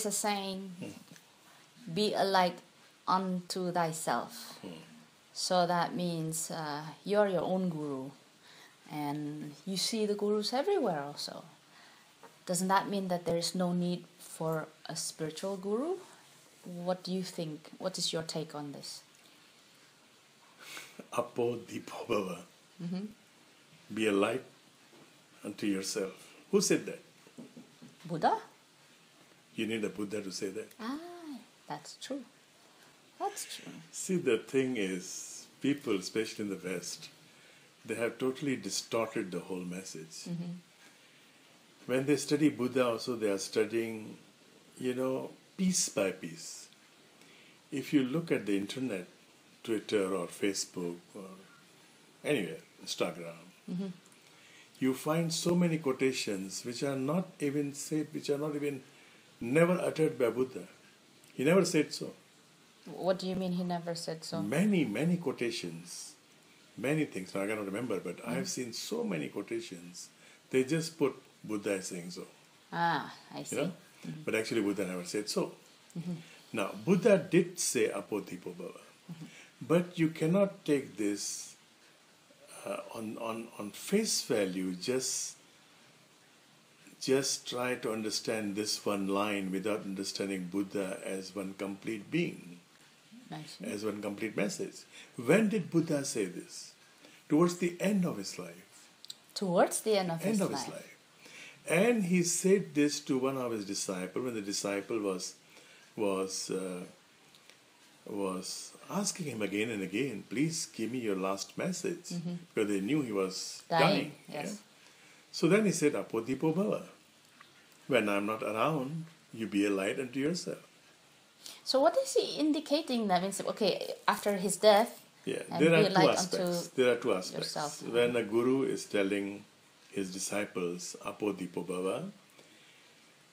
is a saying, be a light unto thyself. So that means you're your own guru. And you see the gurus everywhere also. Doesn't that mean that there is no need for a spiritual guru? What do you think? What is your take on this? Appo Deepo Bhava. Be a light unto yourself. Who said that? Buddha? You need a Buddha to say that. Ah, that's true. That's true. See, the thing is, people, especially in the West, they have totally distorted the whole message. When they study Buddha also, they are studying, piece by piece. If you look at the internet, Twitter or Facebook or anywhere, Instagram, you find so many quotations which are not even said, never uttered by Buddha. He never said so. What do you mean he never said so? Many quotations, many things. Now I cannot remember, but I have seen so many quotations. They just put Buddha is saying so. Ah, I see. But actually Buddha never said so. Now, Buddha did say Appo Deepo Bhava. But you cannot take this on face value, just try to understand this one line without understanding Buddha as one complete being, as one complete message. When did Buddha say this? Towards the end of his life. Towards the end of his life. And he said this to one of his disciples, when the disciple was asking him again and again, please give me your last message, because they knew he was dying. Yes. Yeah? So then he said, Appo Deepo Bhava. When I'm not around, you be a light unto yourself. So what is he indicating? That means, after his death, there are two aspects. There are two aspects. Yourself. When a guru is telling his disciples, Appo Deepo Bhava,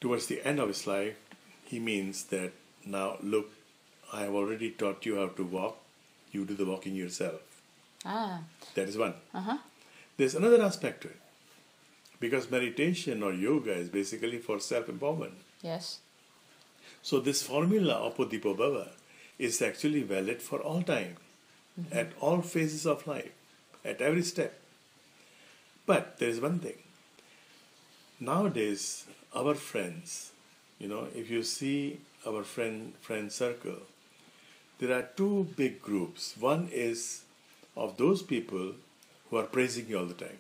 towards the end of his life, he means that, now look, I have already taught you how to walk, you do the walking yourself. That is one. There's another aspect to it. Because meditation or yoga is basically for self-empowerment. Yes. So this formula, Appo Deepo Bhava, is actually valid for all time, at all phases of life, at every step. But there is one thing. Nowadays, our friends, if you see our friend circle, there are two big groups. One is of those people who are praising you all the time.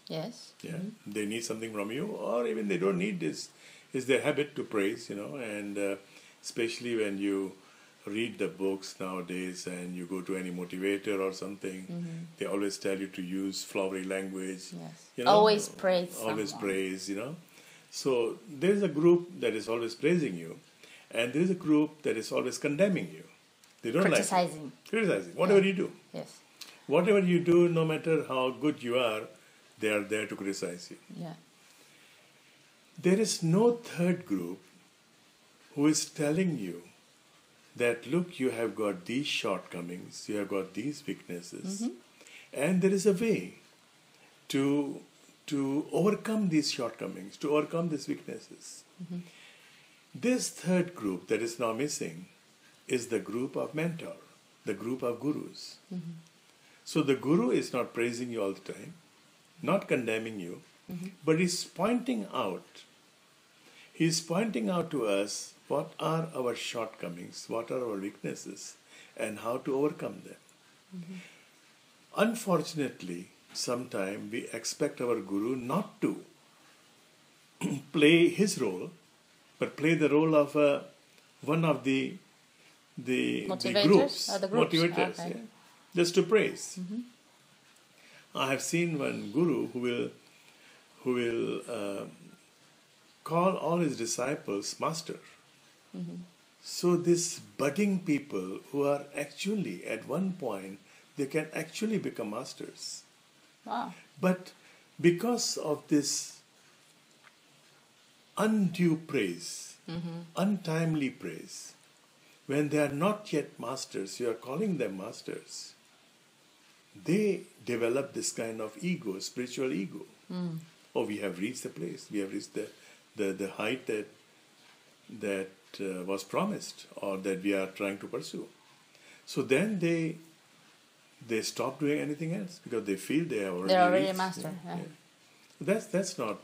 Yes. Yeah, they need something from you, or even they don't need this. It's their habit to praise, and especially when you read the books nowadays and you go to any motivator or something, they always tell you to use flowery language. Yes. Always praise. Always praise, So there's a group that is always praising you, and there's a group that is always condemning you. They don't criticizing. Criticizing. Whatever you do. Yes. Whatever you do, no matter how good you are, they are there to criticize you. Yeah. There is no third group who is telling you that, look, you have got these shortcomings, you have got these weaknesses, and there is a way to overcome these shortcomings, to overcome these weaknesses. This third group that is now missing is the group of mentor, the group of gurus. So the guru is not praising you all the time, not condemning you, but he's pointing out. He's pointing out to us what are our shortcomings, what are our weaknesses, and how to overcome them. Unfortunately, sometimes we expect our guru not to play his role, but play the role of one of the groups, motivators, okay. Just to praise. I have seen one guru who will call all his disciples master. So these budding people who are actually at one point, they can actually become masters. Wow. But because of this undue praise, untimely praise, when they are not yet masters, you are calling them masters, they develop this kind of ego, spiritual ego. Oh, we have reached the place, we have reached the height that was promised or that we are trying to pursue. So then they stop doing anything else because they feel they're already a master. Yeah. That's not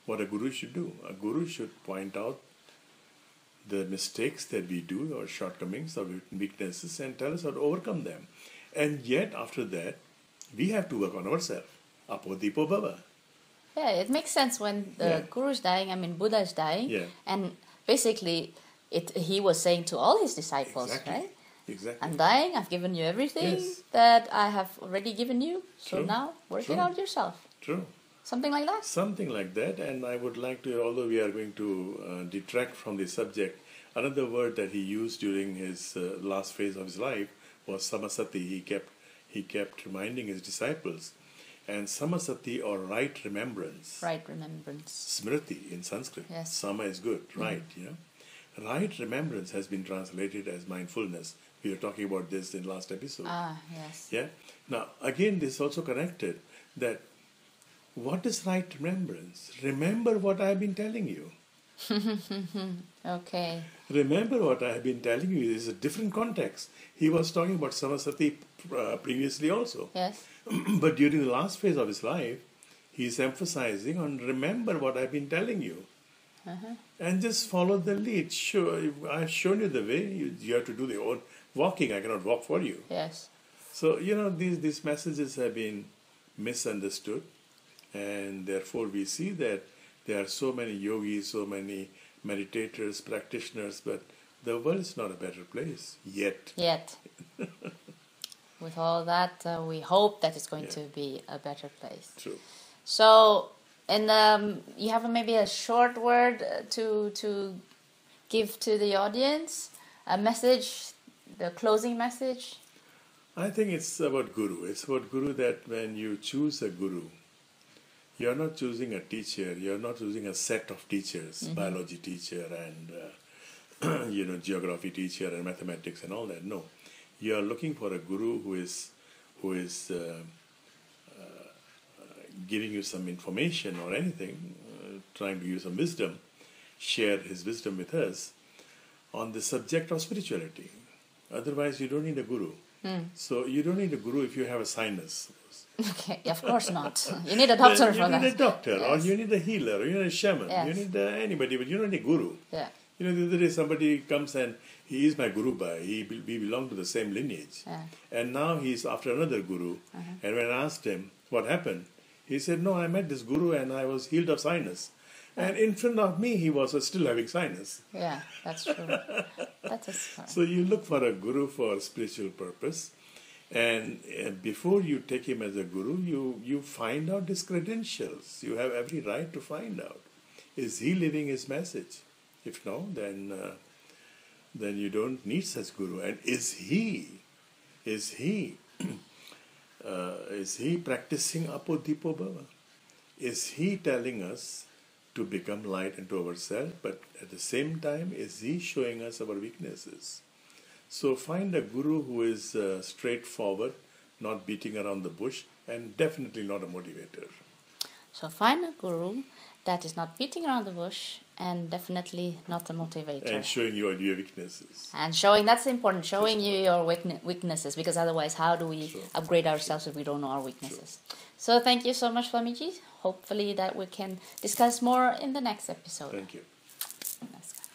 what a guru should do. A guru should point out the mistakes that we do, or shortcomings, or weaknesses, and tell us how to overcome them. And yet, after that, we have to work on ourselves. Appo Deepo Bhava. Yeah, it makes sense when the Guru is dying, I mean Buddha is dying, and basically he was saying to all his disciples, right? Exactly. I'm dying, I've given you everything that I have already given you, so now work it out yourself. True. Something like that? Something like that, and I would like to, although we are going to detract from the subject, another word that he used during his last phase of his life was samasati. He kept reminding his disciples. And samasati, or right remembrance. Right remembrance. Smriti in Sanskrit. Yes. Sama is good, right. Right remembrance has been translated as mindfulness. We were talking about this in last episode. Yes. Yeah. Now, again, this is also connected that what is right remembrance? Remember what I have been telling you. Okay. Remember what I have been telling you is a different context. He was talking about samasati previously also. Yes. But during the last phase of his life, he is emphasizing on remember what I have been telling you. And just follow the lead. Sure, I have shown you the way. You have to do the own walking. I cannot walk for you. Yes. So, these messages have been misunderstood. And therefore we see that there are so many yogis, so many meditators, practitioners, but the world is not a better place yet. With all that, we hope that it's going to be a better place. True. So, and you have maybe a short word to give to the audience, a message, the closing message? I think it's about Guru. It's about Guru that when you choose a Guru, you're not choosing a teacher, you're not choosing a set of teachers, biology teacher and geography teacher and mathematics and all that. No. You are looking for a Guru who is giving you some information or anything, trying to use some wisdom, share his wisdom with us on the subject of spirituality. Otherwise, you don't need a Guru. So you don't need a Guru if you have a sinus. Okay, of course not. You need a doctor for that. You need a doctor, or you need a healer, or you need a shaman. Yes. You need anybody, but you don't need a Guru. Yeah. The other day somebody comes and he is my Guru Bhai. We belong to the same lineage. Yeah. And now he's after another Guru. And when I asked him what happened, he said, no, I met this Guru and I was healed of sinus. And in front of me, he was still having sinus. Yeah, that's true. That is true. So you look for a Guru for spiritual purpose. And before you take him as a Guru, you find out his credentials. You have every right to find out. Is he living his message? If no, then you don't need such Guru. And is he practicing Appo Deepo Bhava? Is he telling us to become light into ourselves, but at the same time, is he showing us our weaknesses? So find a Guru who is straightforward, not beating around the bush, and definitely not a motivator. So find a Guru that is not beating around the bush and definitely not a motivator. And showing you your weaknesses. And that's important, showing you your weaknesses, because otherwise how do we upgrade ourselves if we don't know our weaknesses? So thank you so much, Swamiji. Hopefully that we can discuss more in the next episode. Thank you. Namaskar.